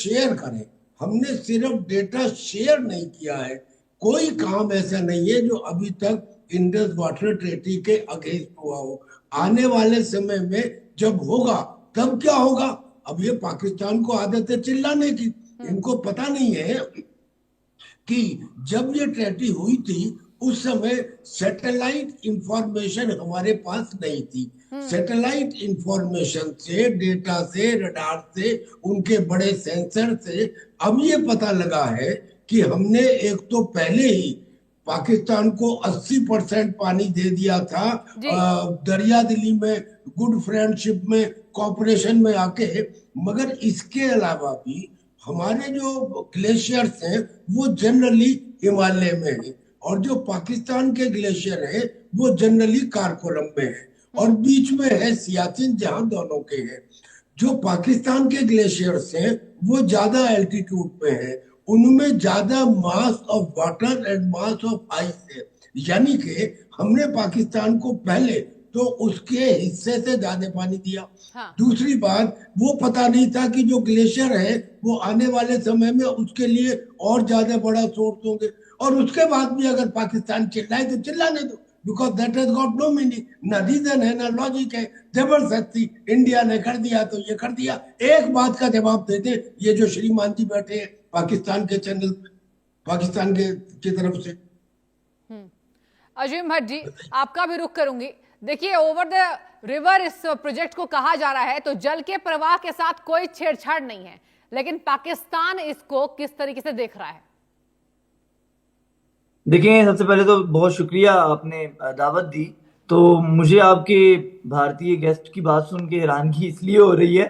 Share करें। हमने सिर्फ डेटा शेयर नहीं किया है, कोई काम ऐसा नहीं है जो अभी तक इंडस वाटर ट्रीटी के अगेंस्ट हुआ हो। आने वाले समय में जब होगा तब क्या होगा? अब ये पाकिस्तान को आदत है चिल्लाने की, इनको पता नहीं है कि जब ये ट्रेटी हुई थी उस समय सैटेलाइट इंफॉर्मेशन हमारे पास नहीं थी। सैटेलाइट इंफॉर्मेशन से, डेटा से, रडार से, उनके बड़े सेंसर से अब ये पता लगा है कि हमने एक तो पहले ही पाकिस्तान को 80% पानी दे दिया था दरिया दिली में, गुड फ्रेंडशिप में, कॉपरेशन में आके। मगर इसके अलावा भी हमारे जो ग्लेशियर्स हैं वो जनरली हिमालय में है, और जो पाकिस्तान के ग्लेशियर हैं वो जनरली कारकोरम में है, और बीच में है सियाचिन जहां दोनों के हैं। जो पाकिस्तान के ग्लेशियर्स हैं वो ज्यादा एल्टीट्यूड पे है, उनमें ज्यादा mass of water and mass of ice है, यानी कि हमने पाकिस्तान को पहले तो उसके हिस्से से ज्यादा पानी दिया। हाँ। दूसरी बात, वो पता नहीं था कि जो ग्लेशियर है वो आने वाले समय में उसके लिए और ज्यादा बड़ा सोर्स होंगे। और उसके बाद भी अगर पाकिस्तान चिल्लाए तो चिल्लाने दो, because that has got no meaning, ना रीजन है ना लॉजिक है, जबरदस्ती इंडिया ने कर दिया तो ये कर दिया। एक बात का जवाब देते, ये जो श्रीमान जी बैठे हैं पाकिस्तान के चैनल, पाकिस्तान के की तरफ से। अजीम भट्ट जी, आपका भी रुख करूंगी। देखिए, ओवर द रिवर इस प्रोजेक्ट को कहा जा रहा है, तो जल के प्रवाह के साथ कोई छेड़छाड़ नहीं है, लेकिन पाकिस्तान इसको किस तरीके से देख रहा है? देखिए, सबसे पहले तो बहुत शुक्रिया, आपने दावत दी। तो मुझे आपके भारतीय गेस्ट की बात सुन के हैरानगी इसलिए हो रही है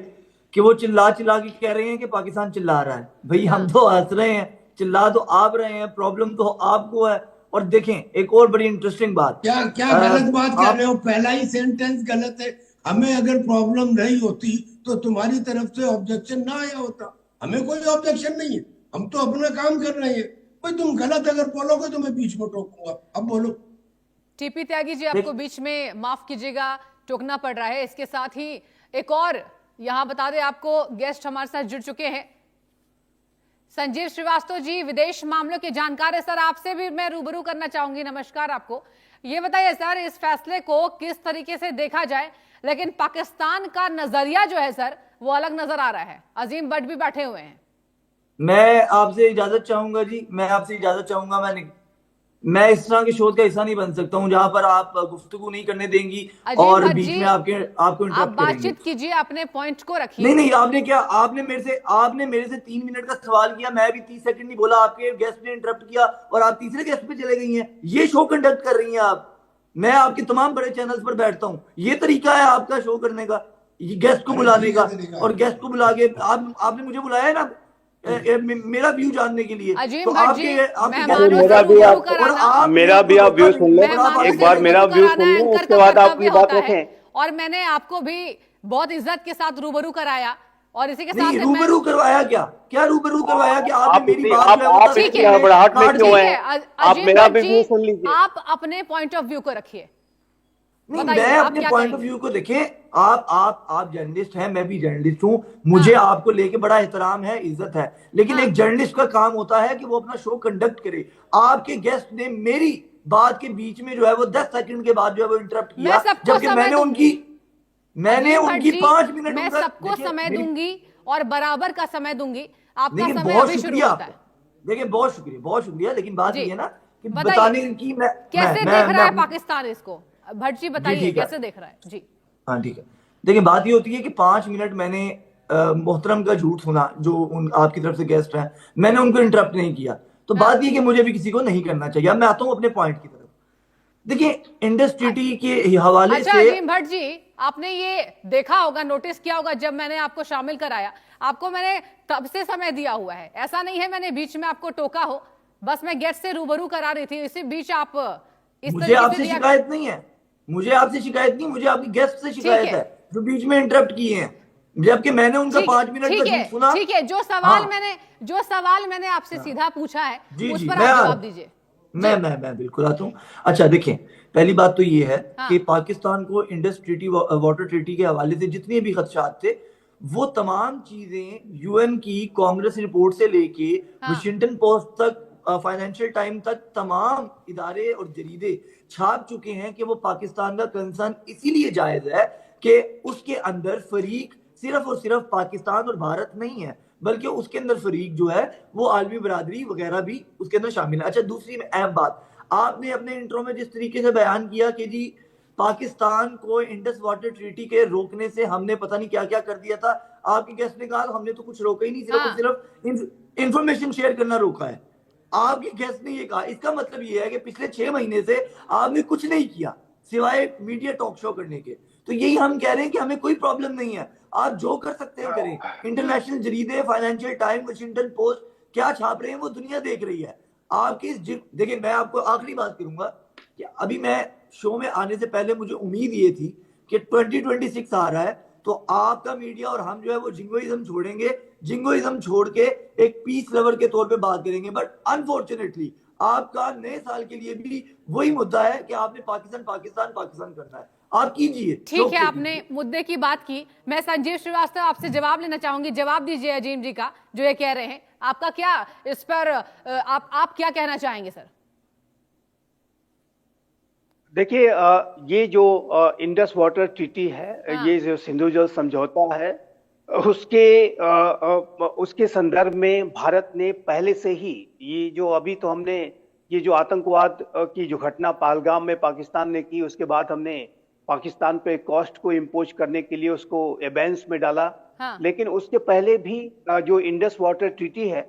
कि वो चिल्ला चिल्ला के कह रहे हैं कि पाकिस्तान चिल्ला रहा है। भाई, हम तो हंस रहे हैं, चिल्ला तो आप रहे हैं, प्रॉब्लम तो आपको है। और देखें, एक और बड़ी इंटरेस्टिंग बात, क्या क्या गलत बात कर रहे हो? पहला ही सेंटेंस गलत है। हमें अगर प्रॉब्लम नहीं होती तो तुम्हारी तरफ से ऑब्जेक्शन ना आया होता। हमें कोई ऑब्जेक्शन नहीं है, हम तो अपना काम कर रहे हैं। भाई, तुम गलत अगर बोलोगे तो मैं बीच में टोकूंगा। अब बोलो। टीपी त्यागी जी, आपको बीच में माफ कीजिएगा, टोकना पड़ रहा है। इसके साथ ही एक और यहां बता दें आपको, गेस्ट हमारे साथ जुड़ चुके हैं संजीव श्रीवास्तव जी, विदेश मामलों के जानकार है। सर, आपसे भी मैं रूबरू करना चाहूंगी। नमस्कार आपको। ये बताइए सर, इस फैसले को किस तरीके से देखा जाए, लेकिन पाकिस्तान का नजरिया जो है सर वो अलग नजर आ रहा है। अजीम भट्ट भी बैठे हुए हैं। मैं आपसे इजाजत चाहूंगा जी, मैं आपसे इजाजत चाहूंगा। मैं इस तरह के शोध का हिस्सा नहीं बन सकता हूं जहां पर आप गुफ्तगू नहीं करने देंगी और बीच में आपको इंटरप्ट करेंगे। बातचीत कीजिए, अपने पॉइंट को रखिए। नहीं, आपने क्या, आपने मेरे से 3 मिनट का सवाल किया, मैं भी 30 सेकंड नहीं बोला, आपके गेस्ट ने इंटरप्ट किया और आप तीसरे गेस्ट पे चले गई हैं। ये शो कंडक्ट कर रही हैं आप। मैं आपके तमाम बड़े चैनल्स पर बैठता हूं, ये तरीका है आपका शो करने का, गेस्ट को बुलाने का। और गेस्ट को बुला के आपने मुझे बुलाया है ना मेरा व्यू जानने के लिए। तो मेरा भी आप व्यू सुन लो, एक बार मेरा व्यू सुन लो, उसके बाद आप अपनी बात रखें। और मैंने आपको भी बहुत इज्जत के साथ रूबरू कराया, और इसी के साथ रूबरू करवाया। क्या रूबरू करवाया? कि आपने मेरी बात ठीक है, घबराहट में क्यों है? आप मेरा भी व्यू सुन लीजिए। आप अपने पॉइंट ऑफ व्यू को रखिए। नहीं, मैं अपने पॉइंट ऑफ व्यू को देखें। आप जर्नलिस्ट हैं, मैं भी जर्नलिस्ट हूं, मुझे आपको लेके बड़ा एहतराम है, इज्जत है, लेकिन एक जर्नलिस्ट का काम होता है कि वो अपना शो कंडक्ट करे। आपके गेस्ट ने मेरी बात के बीच में जो है वो 10 सेकंड के बाद जो है वो इंटरप्ट किया, जबकि मैंने उनकी 5 मिनट, मैं सबको समय दूंगी और बराबर का समय दूंगी। आपका समय अभी शुरू होता है। देखिए, बहुत शुक्रिया, लेकिन बात ये है ना कि बताने की कैसे देख रहा है पाकिस्तान इसको? भट्ट जी बताइए, कैसे देख रहा है जी? हाँ, ठीक है। देखिए, बात ये होती है कि 5 मिनट मैंने मोहतरम का झूठ सुना, जो आपकी तरफ से गेस्ट हैं, मैंने उनको इंटरप्ट नहीं किया। तो बात ये कि मुझे भी किसी को नहीं करना चाहिए। मैं आता हूँ अपने पॉइंट की तरफ। देखिए, इंडस ट्रीटी के हवाले से अजीम भट्ट जी, आपने ये देखा होगा, नोटिस किया होगा, जब मैंने आपको शामिल कराया, आपको मैंने तब से समय दिया हुआ है। ऐसा नहीं है मैंने बीच में आपको टोका हो, बस मैं गेस्ट से रूबरू करा रही थी। इसी बीच आप मुझे आपसे शिकायत नहीं है, मुझे आपकी गेस्ट से शिकायत है जो बीच में इंटरप्ट किए हैं, जबकि मैंने उनका 5 मिनट का झूठ सुना। ठीक है, जो सवाल मैंने आपसे सीधा पूछा है, उस पर आप जवाब दीजिए। मैं बिल्कुल आता हूँ। अच्छा, देखिए, पहली बात तो ये है कि पाकिस्तान को इंडस ट्रीटी, वाटर ट्रीटी के हवाले से जितने भी खदशात थे वो तमाम चीजें यूएन की कांग्रेस रिपोर्ट से लेके वाशिंगटन पोस्ट तक, फाइनेंशियल टाइम तक तमाम इदारे और जरीदे छाप चुके हैं कि वो पाकिस्तान का कंसर्न इसीलिए जायज है कि उसके अंदर फरीक सिर्फ और सिर्फ पाकिस्तान और भारत नहीं है, बल्कि उसके अंदर फरीक जो है वो आलमी बरादरी वगैरह भी उसके अंदर शामिल है। अच्छा, दूसरी अहम बात, आपने अपने इंट्रो में जिस तरीके से बयान किया कि जी पाकिस्तान को इंडस वाटर ट्रीटी के रोकने से हमने पता नहीं क्या क्या कर दिया था, आपके गेस्ट ने कहा हमने तो कुछ रोका ही नहीं, सिर्फ और सिर्फ इंफॉर्मेशन शेयर करना रोका है। आपके गेस्ट ने ये कहा, इसका मतलब ये है कि पिछले 6 महीने से आपने कुछ नहीं किया सिवाय मीडिया टॉक शो करने के। तो यही हम कह रहे हैं कि हमें कोई प्रॉब्लम नहीं है, आप जो कर सकते हैं करें। इंटरनेशनल जरीदे, फाइनेंशियल टाइम, वाशिंगटन पोस्ट क्या छाप रहे हैं वो दुनिया देख रही है। आपकी देखिए, मैं आपको आखिरी बात करूंगा कि अभी मैं शो में आने से पहले मुझे उम्मीद ये थी कि 2026 आ रहा है तो आपका मीडिया और हम जो है वो जिंगोइज्म छोड़ेंगे, जिंगोइज्म छोड़ के एक पीस लवर के तौर पे बात करेंगे। बट अनफॉर्चुनेटली आपका नए साल के लिए भी वही मुद्दा है कि आपने पाकिस्तान पाकिस्तान पाकिस्तान करना है। आप कीजिए, ठीक है, आपने मुद्दे की बात की। मैं संजीव श्रीवास्तव आपसे जवाब लेना चाहूंगी, जवाब दीजिए अजीम जी का जो ये कह रहे हैं। आपका क्या इस पर आप क्या कहना चाहेंगे सर? देखिए, ये जो इंडस वाटर ट्रीटी है, ये जो सिंधु जल समझौता है, उसके संदर्भ में भारत ने पहले से ही ये जो अभी तो हमने ये जो आतंकवाद की जो घटना पहलगाम में पाकिस्तान ने की, उसके बाद हमने पाकिस्तान पे कॉस्ट को इम्पोज करने के लिए उसको एबेंस में डाला। लेकिन उसके पहले भी जो इंडस वाटर ट्रीटी है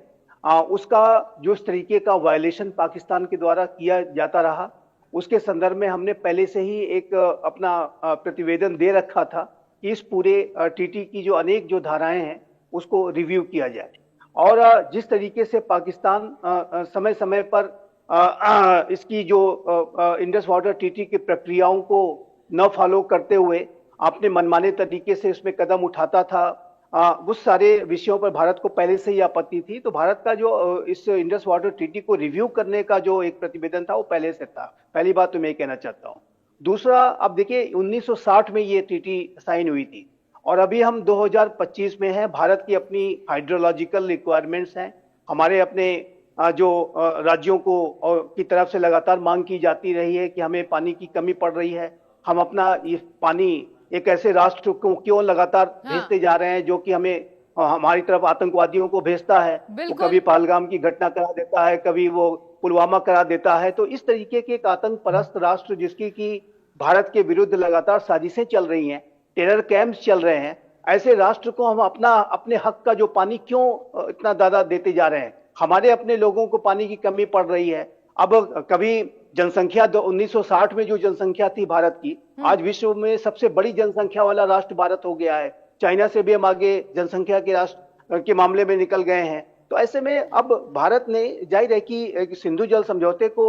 उसका जो इस तरीके का वायलेशन पाकिस्तान के द्वारा किया जाता रहा, उसके संदर्भ में हमने पहले से ही एक अपना प्रतिवेदन दे रखा था कि इस पूरे ट्रीटी की जो अनेक जो धाराएं हैं उसको रिव्यू किया जाए। और जिस तरीके से पाकिस्तान समय समय पर इसकी जो इंडस वाटर ट्रीटी की प्रक्रियाओं को न फॉलो करते हुए अपने मनमाने तरीके से इसमें कदम उठाता था, उस सारे विषयों पर भारत को पहले से ही आपत्ति थी। तो भारत का जो इस इंडस वाटर ट्रीटी को रिव्यू करने का जो एक प्रतिवेदन था वो पहले से था। पहली बात तो मैं कहना चाहता हूँ। दूसरा, अब देखिए 1960 में ये ट्रीटी साइन हुई थी और अभी हम 2025 में हैं। भारत की अपनी हाइड्रोलॉजिकल रिक्वायरमेंट्स हैं, हमारे अपने जो राज्यों को की तरफ से लगातार मांग की जाती रही है कि हमें पानी की कमी पड़ रही है। हम अपना ये पानी एक ऐसे राष्ट्र को क्यों लगातार भेजते जा रहे हैं जो कि हमें हमारी तरफ आतंकवादियों को भेजता है। वो कभी पहलगाम की घटना करा देता है, कभी वो पुलवामा करा देता है। तो इस तरीके के एक आतंक परस्त राष्ट्र जिसकी कि भारत के विरुद्ध लगातार साजिशें चल रही हैं, टेरर कैंप्स चल रहे हैं, ऐसे राष्ट्र को हम अपने हक का जो पानी क्यों इतना ज्यादा देते जा रहे हैं? हमारे अपने लोगों को पानी की कमी पड़ रही है। अब कभी जनसंख्या 1960 में जो जनसंख्या थी भारत की, आज विश्व में सबसे बड़ी जनसंख्या वाला राष्ट्र भारत हो गया है। चाइना से भी हम आगे जनसंख्या के राष्ट्र के मामले में निकल गए हैं। तो ऐसे में अब भारत ने जाहिर है कि सिंधु जल समझौते को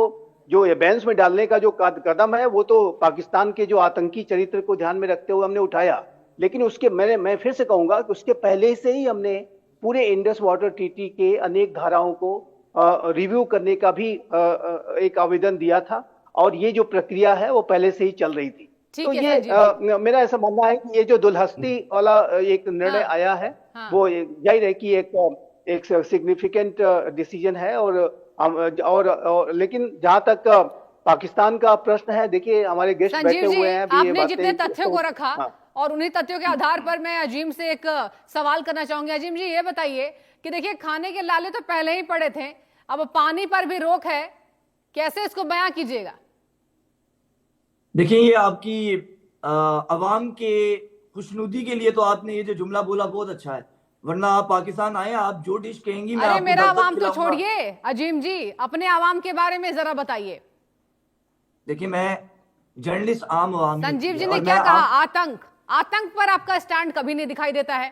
जो एबेंस में डालने का जो कदम है वो तो पाकिस्तान के जो आतंकी चरित्र को ध्यान में रखते हुए हमने उठाया। लेकिन उसके मैं फिर से कहूंगा कि उसके पहले से ही हमने पूरे इंडस वाटर ट्रीटी के अनेक धाराओं को रिव्यू करने का भी एक आवेदन दिया था और ये जो प्रक्रिया है वो पहले से ही चल रही थी। तो ये मेरा ऐसा मानना है कि ये जो दुलहस्ती वाला एक निर्णय आया है वो जाहिर है कि एक सिग्निफिकेंट डिसीजन है। और लेकिन जहां तक पाकिस्तान का प्रश्न है, देखिए हमारे गेस्ट बैठे हुए हैं, आपने जितने तथ्यों को रखा और उन्हीं तथ्यों के आधार पर मैं अजीम से एक सवाल करना चाहूंगी। अजीम जी, ये बताइए कि देखिए खाने के लाले तो पहले ही पड़े थे, अब पानी पर भी रोक है, कैसे इसको बयां कीजिएगा? देखिए, ये आपकी अवाम के खुशनुदी के लिए तो आपने ये जो जुमला बोला बहुत अच्छा है, वरना आप पाकिस्तान आए, आप जो डिश कहेंगी मैं आपको मेरा आवाम तो छोड़िए अजीम जी, अपने आवाम के बारे में जरा बताइए। देखिए, मैं जर्नलिस्ट आम आवाम, संजीव जी ने क्या कहा? आतंक पर आपका स्टैंड कभी नहीं दिखाई देता है।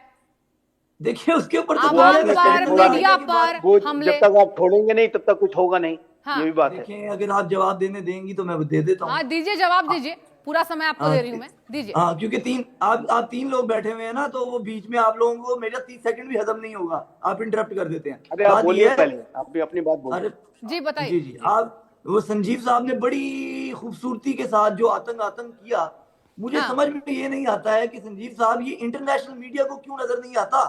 देखिए उसके ऊपर तो मीडिया पर हमले, जब तक आप छोड़ेंगे नहीं तब तक कुछ होगा नहीं। ये भी बात है। अगर आप जवाब देने देंगी तो मैं दे देता हूँ। दीजिए, जवाब दीजिए, पूरा समय आपको दे रही हूँ मैं, दीजिए। हाँ, क्योंकि आप 3 लोग बैठे हुए हैं ना, तो वो बीच में आप लोगों को मेरा 30 सेकंड भी हजम नहीं होगा, आप इंटरप्ट कर देते हैं। अरे आप बोलिए पहले, आप भी अपनी बात बोलिए। जी बताइए। जी, आप वो संजीव साहब ने बड़ी खूबसूरती के साथ जो आतंक किया, मुझे समझ में ये नहीं आता है कि संजीव साहब ये इंटरनेशनल मीडिया को क्यों नजर नहीं आता,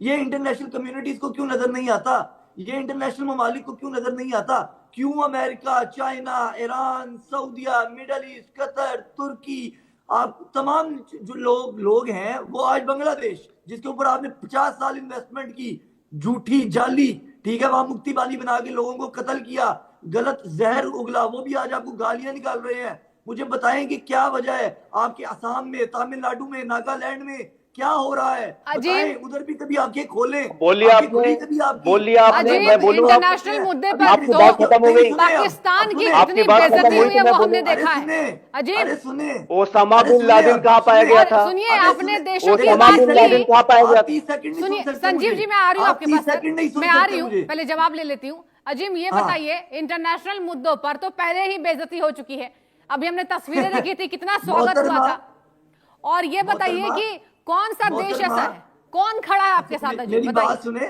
ये इंटरनेशनल कम्युनिटीज को क्यों नजर नहीं आता, ये इंटरनेशनल ममालिक को क्यों नजर नहीं आता, क्यों अमेरिका, चाइना, ईरान, सऊदिया, मिडल ईस्ट, कतर, तुर्की, आप तमाम जो लोग हैं वो आज बांग्लादेश जिसके ऊपर आपने 50 साल इन्वेस्टमेंट की, झूठी जाली, ठीक है, वहां मुक्ति बानी बना के लोगों को कत्ल किया, गलत जहर उगला, वो भी आज आपको गालियां निकाल रहे हैं। मुझे बताएं कि क्या वजह है आपके असम में, तमिलनाडु में, नागालैंड में क्या हो रहा है, बताएं, उधर भी कभी आंखें खोलें। बोलिए आपने, मैं बोलूंगा। इंटरनेशनल मुद्दे पर आपकी बात खत्म हो गई। पाकिस्तान की आपकी कितनी बात खत्म बेइज्जती हुई हुई है तो वो मैं हमने बोलूं। देखा है। अजीब, सुने ओसामा बिन लादेन कहाँ पाया गया था? सुनिए, आपने देशों की ओसामा बात बिन लादेन की। कहाँ पाया गया था? सुनिए संजीव जी, मैं आ रही हूँ आपके पास सर, मैं आ रही हूँ, पहले जवाब ले लेती हूँ। अजीम ये बताइए, इंटरनेशनल मुद्दों पर तो पहले ही बेइज्जती हो चुकी है, अभी हमने तस्वीरें देखी थी, कितना स्वागत हुआ था, और ये बताइए कि कौन सा देश ऐसा है, कौन खड़ा है आपके साथ? मेरी बात सुने,